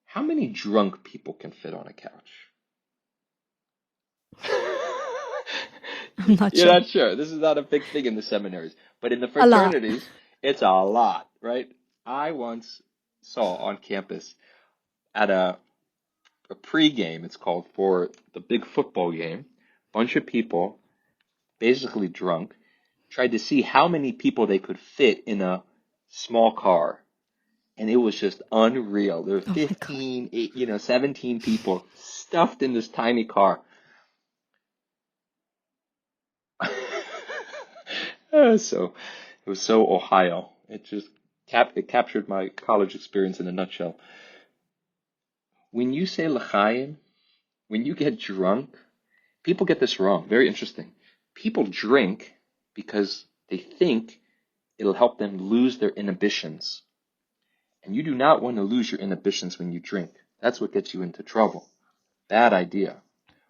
How many drunk people can fit on a couch? I'm not You're sure. not sure. This is not a big thing in the seminaries. But in the fraternities, it's a lot, right? I once saw on campus at a pregame, it's called, for the big football game, a bunch of people, basically drunk, tried to see how many people they could fit in a small car. And it was just unreal. There were 15, 17 people stuffed in this tiny car. So it was so Ohio. It just captured my college experience in a nutshell. When you say l'chaim, when you get drunk, people get this wrong. Very interesting. People drink because they think it'll help them lose their inhibitions. And you do not want to lose your inhibitions when you drink. That's what gets you into trouble. Bad idea.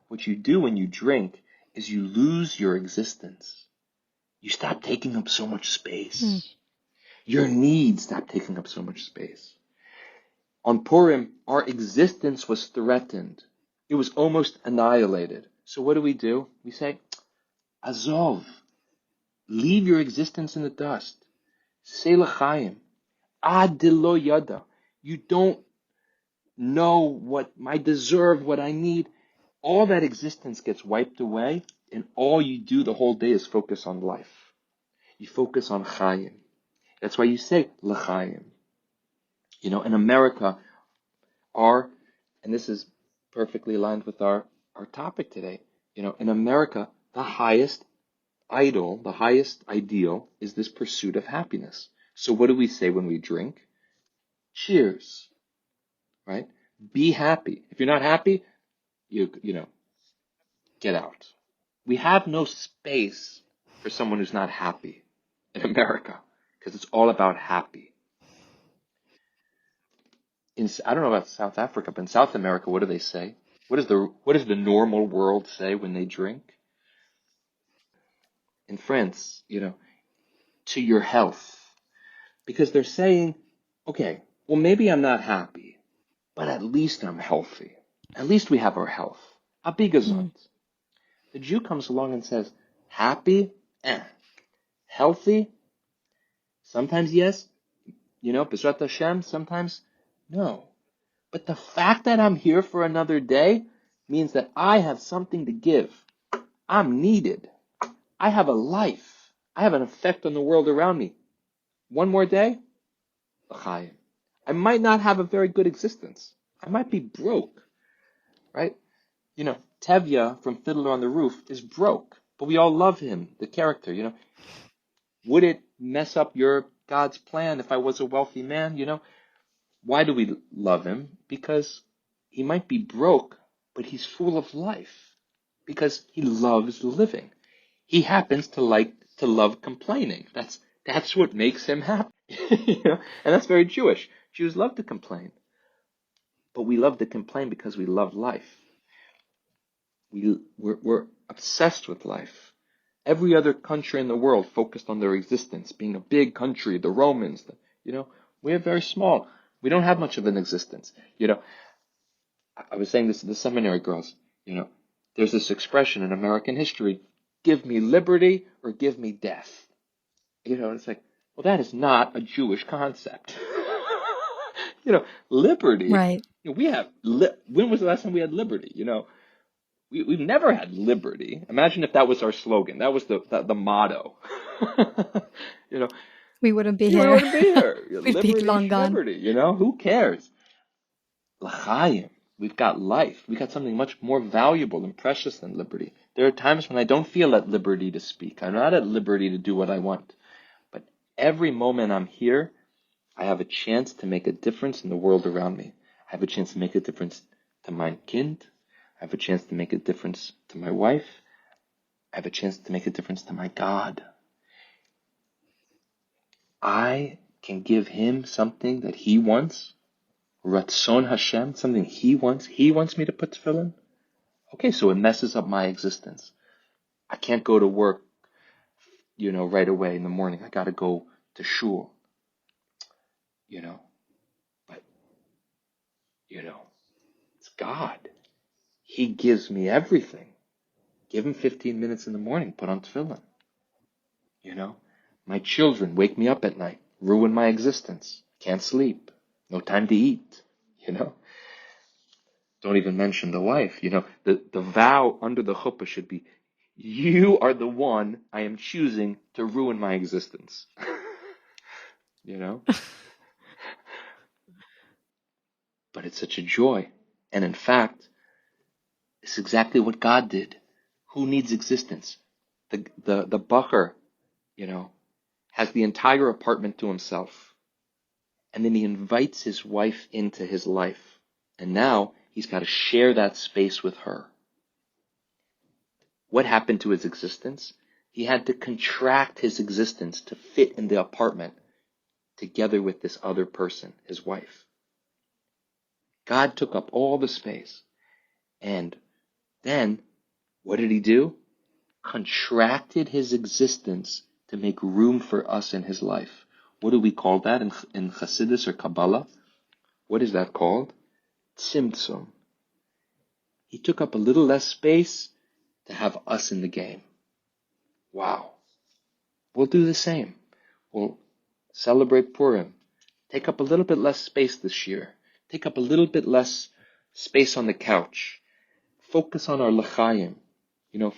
What you do when you drink is you lose your existence. You stop taking up so much space. Your needs stop taking up so much space. On Purim, our existence was threatened. It was almost annihilated. So what do? We say, Azov, leave your existence in the dust. Say l'chaim, ad lo yada. You don't know what I deserve, what I need. All that existence gets wiped away, and all you do the whole day is focus on life. You focus on Chaim. That's why you say l'chaim. In America, and this is perfectly aligned with our topic today, in America, the highest idol, the highest ideal is this pursuit of happiness. So what do we say when we drink? Cheers, right? Be happy. If you're not happy, you get out. We have no space for someone who's not happy in America, because it's all about happy. I don't know about South Africa, but in South America, what do they say? What does the normal world say when they drink? In France, to your health. Because they're saying, okay, well, maybe I'm not happy, but at least I'm healthy. At least we have our health. Abi gesund. The Jew comes along and says, happy? Healthy? Sometimes yes, B'ezrat Hashem, sometimes no. But the fact that I'm here for another day means that I have something to give. I'm needed. I have a life. I have an effect on the world around me. One more day, l'chaim. I might not have a very good existence. I might be broke, right? Tevye from Fiddler on the Roof is broke, but we all love him, the character, Would it mess up God's plan if I was a wealthy man, Why do we love him? Because he might be broke, but he's full of life. Because he loves living. He happens to love complaining. That's what makes him happy. And that's very Jewish. Jews love to complain. But we love to complain because we love life. We're obsessed with life. Every other country in the world focused on their existence, being a big country, the Romans, we're very small. We don't have much of an existence. I was saying this to the seminary girls, there's this expression in American history, give me liberty or give me death. It's like, well, that is not a Jewish concept. Liberty. Right. We have, when was the last time we had liberty? We've never had liberty. Imagine if that was our slogan. That was the motto. We wouldn't be We here. wouldn't be here. We'd be long gone. Liberty, who cares? L'chaim. We've got life. We've got something much more valuable and precious than liberty. There are times when I don't feel at liberty to speak. I'm not at liberty to do what I want. But every moment I'm here, I have a chance to make a difference in the world around me. I have a chance to make a difference to my kind. I have a chance to make a difference to my wife. I have a chance to make a difference to my God. I can give him something that he wants. Ratzon Hashem, something he wants. He wants me to put tefillin. Okay, so it messes up my existence. I can't go to work, right away in the morning. I got to go to shul. But, it's God. He gives me everything. Give him 15 minutes in the morning, put on tefillin. My children wake me up at night, ruin my existence. Can't sleep. No time to eat. Don't even mention the wife. The vow under the chuppah should be, you are the one I am choosing to ruin my existence. But it's such a joy. And in fact, it's exactly what God did. Who needs existence? The bacher, has the entire apartment to himself. And then he invites his wife into his life. And now he's got to share that space with her. What happened to his existence? He had to contract his existence to fit in the apartment together with this other person, his wife. God took up all the space. And then, what did he do? Contracted his existence to make room for us in his life. What do we call that in Chassidus or Kabbalah? What is that called? Tzimtzum. He took up a little less space to have us in the game. Wow. We'll do the same. We'll celebrate Purim. Take up a little bit less space this year. Take up a little bit less space on the couch. Focus on our l'chaim.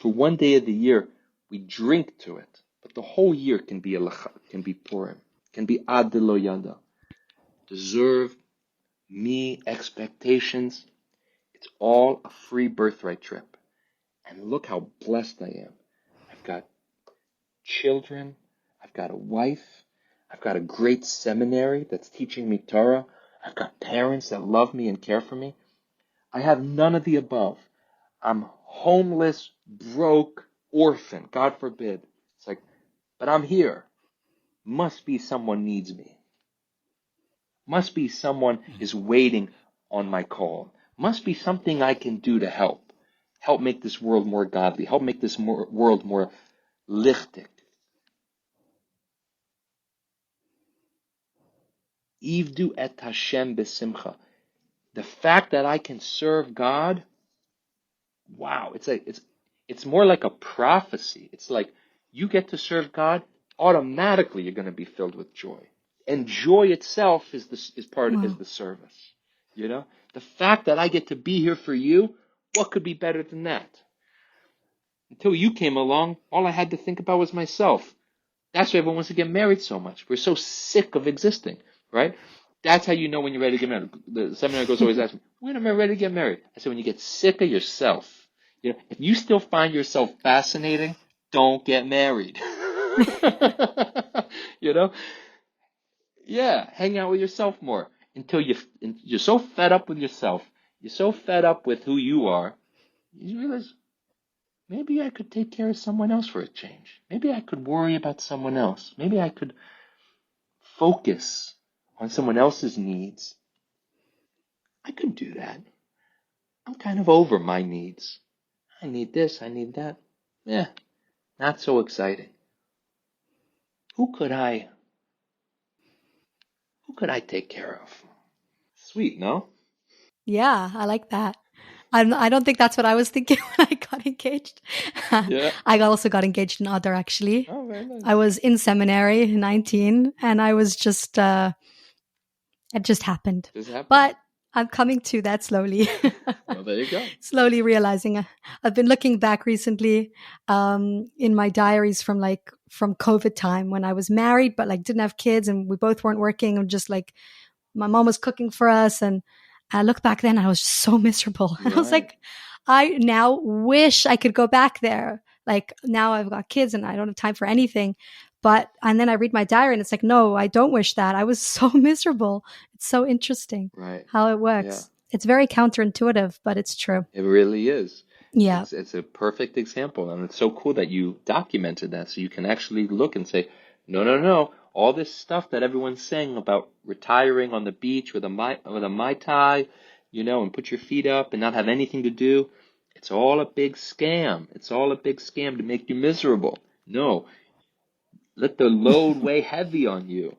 For one day of the year, we drink to it. But the whole year can be Purim. Can be Ad Lo Yada. Deserve, me, expectations. It's all a free birthright trip. And look how blessed I am. I've got children. I've got a wife. I've got a great seminary that's teaching me Torah. I've got parents that love me and care for me. I have none of the above. I'm homeless, broke, orphan. God forbid. It's like, but I'm here. Must be someone needs me. Must be someone is waiting on my call. Must be something I can do to help. Help make this world more godly. Help make this world more lichtig. Ivdu et Hashem besimcha. The fact that I can serve God, wow, it's more like a prophecy. It's like you get to serve God, automatically you're going to be filled with joy. And joy itself is the service. The fact that I get to be here for you, what could be better than that? Until you came along, all I had to think about was myself. That's why everyone wants to get married so much. We're so sick of existing, right? That's how you know when you're ready to get married. The seminary girls always ask me, when am I ready to get married? I say, when you get sick of yourself. If you still find yourself fascinating, don't get married. Yeah, hang out with yourself more until you're so fed up with yourself. You're so fed up with who you are. You realize, maybe I could take care of someone else for a change. Maybe I could worry about someone else. Maybe I could focus on someone else's needs. I could do that. I'm kind of over my needs. I need this, I need that. Not so exciting. Who could I take care of? Sweet, no? Yeah, I like that. I don't think that's what I was thinking when I got engaged. Yeah. I also got engaged in Adar, actually. Oh, very nice. I was in seminary, 19, and I was just, it just happened. Just happened. But I'm coming to that slowly. Well, there you go. Slowly realizing. I've been looking back recently in my diaries from COVID time when I was married, but like didn't have kids and we both weren't working, and just like my mom was cooking for us. And I look back then, I was just so miserable. And I was Right. like, I now wish I could go back there. Like now I've got kids and I don't have time for anything. And then I read my diary and it's like, no, I don't wish that. I was so miserable. It's so interesting Right. how it works. Yeah. It's very counterintuitive, but it's true. It really is. Yeah. It's a perfect example, and it's so cool that you documented that, so you can actually look and say, no, all this stuff that everyone's saying about retiring on the beach with a mai tai, and put your feet up and not have anything to do, it's all a big scam. It's all a big scam to make you miserable. No, let the load weigh heavy on you.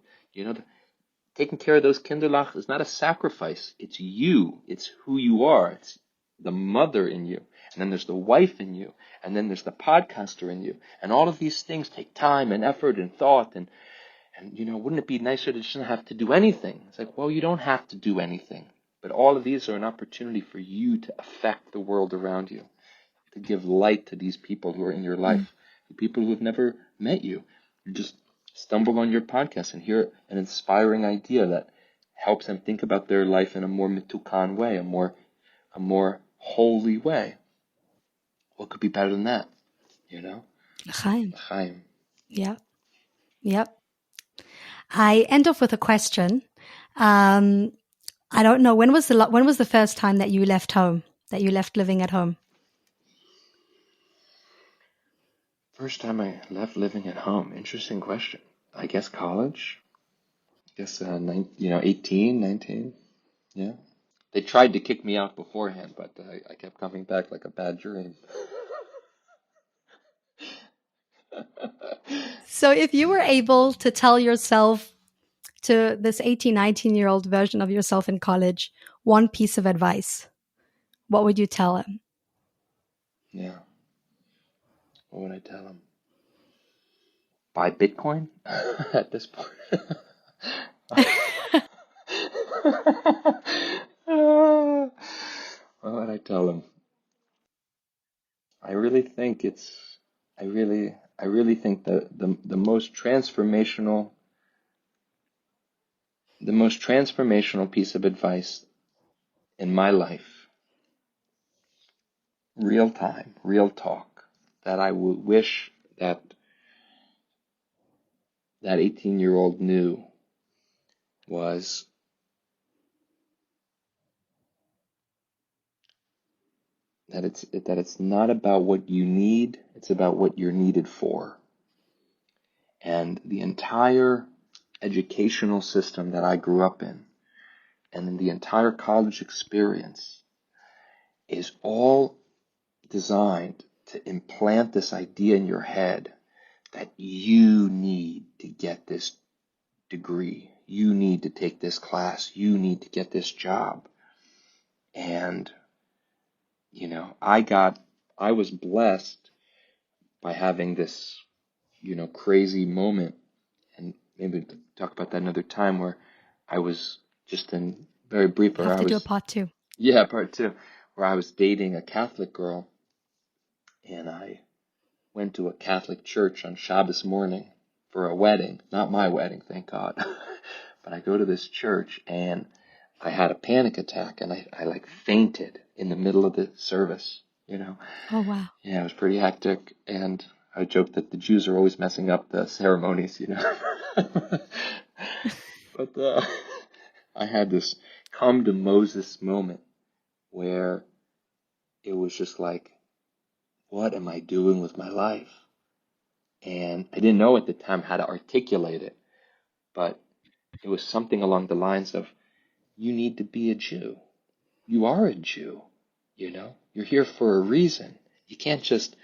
Taking care of those kinderlach is not a sacrifice. It's you. It's who you are. It's the mother in you. And then there's the wife in you. And then there's the podcaster in you. And all of these things take time and effort and thought. And wouldn't it be nicer to just not have to do anything? It's like, well, you don't have to do anything. But all of these are an opportunity for you to affect the world around you, to give light to these people who are in your life, the people who have never met you. You just stumble on your podcast and hear an inspiring idea that helps them think about their life in a more mitukan way, a more holy way. What could be better than that? L'chaim. L'chaim. Yeah. Yep. I end off with a question. I don't know, when was the first time that you left home, that you left living at home? First time I left living at home. Interesting question. I guess college. I guess 18, 19. Yeah. They tried to kick me out beforehand, but I kept coming back like a bad dream. So if you were able to tell yourself, to this 18, 19-year-old version of yourself in college, one piece of advice, what would you tell him? Yeah. What would I tell him? Buy Bitcoin at this point. What would I tell him? I really think that the most transformational piece of advice in my life, real time, real talk, that I would wish that 18-year-old knew was that it's not about what you need, it's about what you're needed for. And the entire educational system that I grew up in, and in the entire college experience, is all designed to implant this idea in your head that you need to get this degree, you need to take this class, you need to get this job. And I was blessed by having this, crazy moment, and maybe we'll talk about that another time, where I was just in very brief, Have to do a part 2. Yeah, part 2, where I was dating a Catholic girl, and I went to a Catholic church on Shabbos morning for a wedding, not my wedding, thank God, but I go to this church, and I had a panic attack, and I like fainted in the middle of the service, Oh, wow. Yeah, it was pretty hectic, and I joke that the Jews are always messing up the ceremonies, But I had this come to Moses moment where it was just like, what am I doing with my life? And I didn't know at the time how to articulate it, but it was something along the lines of, you need to be a Jew. You are a Jew, You're here for a reason. You can't just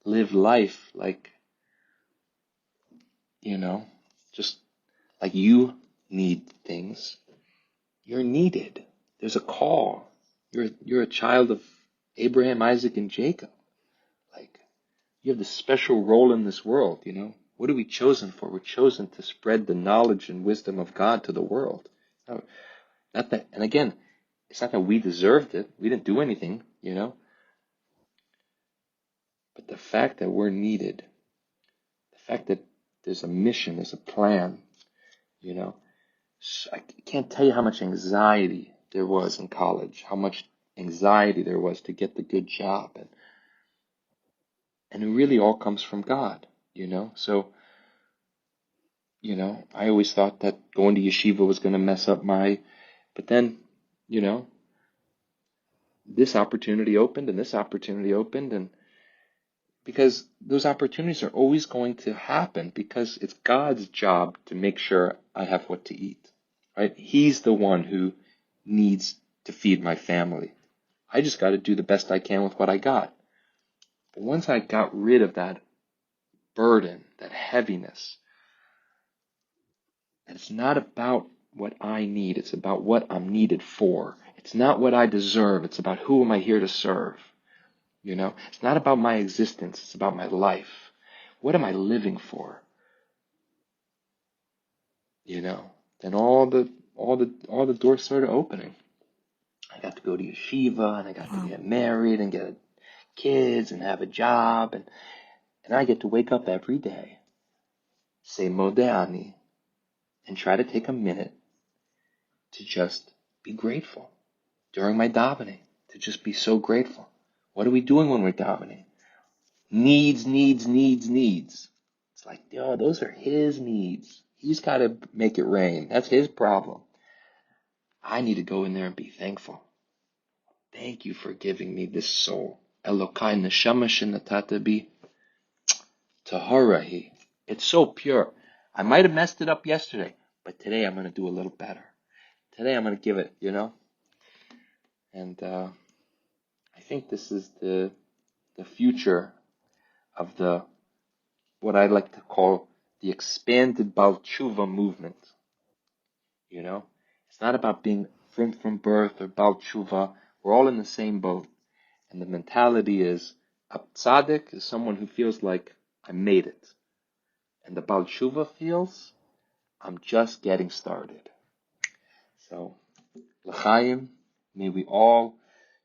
live life like, just like you need things. You're needed. there's a call. You're a child of Abraham, Isaac, and Jacob. Like, you have this special role in this world, you know? What are we chosen for? We're chosen to spread the knowledge and wisdom of God to the world. Not that, and again, it's not that we deserved it. We didn't do anything, you know? But the fact that we're needed, the fact that there's a mission, there's a plan, you know? I can't tell you how much anxiety there was in college, how much anxiety there was to get the good job. And it really all comes from God, you know? So, you know, I always thought that going to yeshiva was going to mess up but then, you know, this opportunity opened and this opportunity opened, and because those opportunities are always going to happen because it's God's job to make sure I have what to eat, right? He's the one who needs to feed my family. I just got to do the best I can with what I got. But once I got rid of that burden, that heaviness, and it's not about what I need, it's about what I'm needed for. It's not what I deserve, it's about who am I here to serve. You know, it's not about my existence, it's about my life. What am I living for? You know, then all the doors started opening. I got to go to yeshiva, and I got to get married and get kids and have a job, and I get to wake up every day, say Modeh, and try to take a minute to just be grateful during my davening, to just be so grateful. What are we doing when we're davening? Needs. It's like, yo, those are his needs. He's got to make it rain. That's his problem. I need to go in there and be thankful. Thank you for giving me this soul. Elokai neshama shenatata bi taharahi. It's so pure. I might have messed it up yesterday, but today I'm going to do a little better. Today I'm going to give it, you know? And I think this is the future of what I like to call the expanded Baal Tshuva movement. You know? It's not about being from birth or Baal Tshuva. We're all in the same boat. And the mentality is, a tzaddik is someone who feels like, I made it. And the Baal Tshuva feels, I'm just getting started. So, l'chaim, may we all,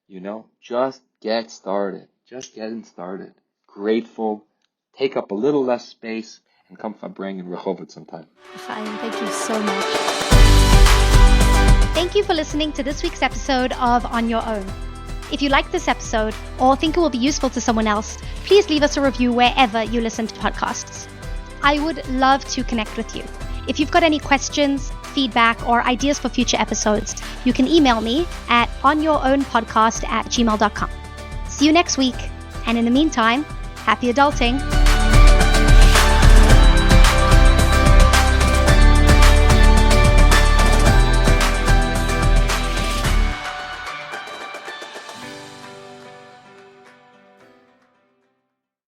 you know, just get started. Just getting started. Grateful. Take up a little less space and come Fabrang in Rehovot sometime. Chaim, thank you so much. Thank you for listening to this week's episode of On Your Own. If you like this episode or think it will be useful to someone else, please leave us a review wherever you listen to podcasts. I would love to connect with you. If you've got any questions, feedback, or ideas for future episodes, you can email me at onyourownpodcast@gmail.com. See you next week, and in the meantime, happy adulting.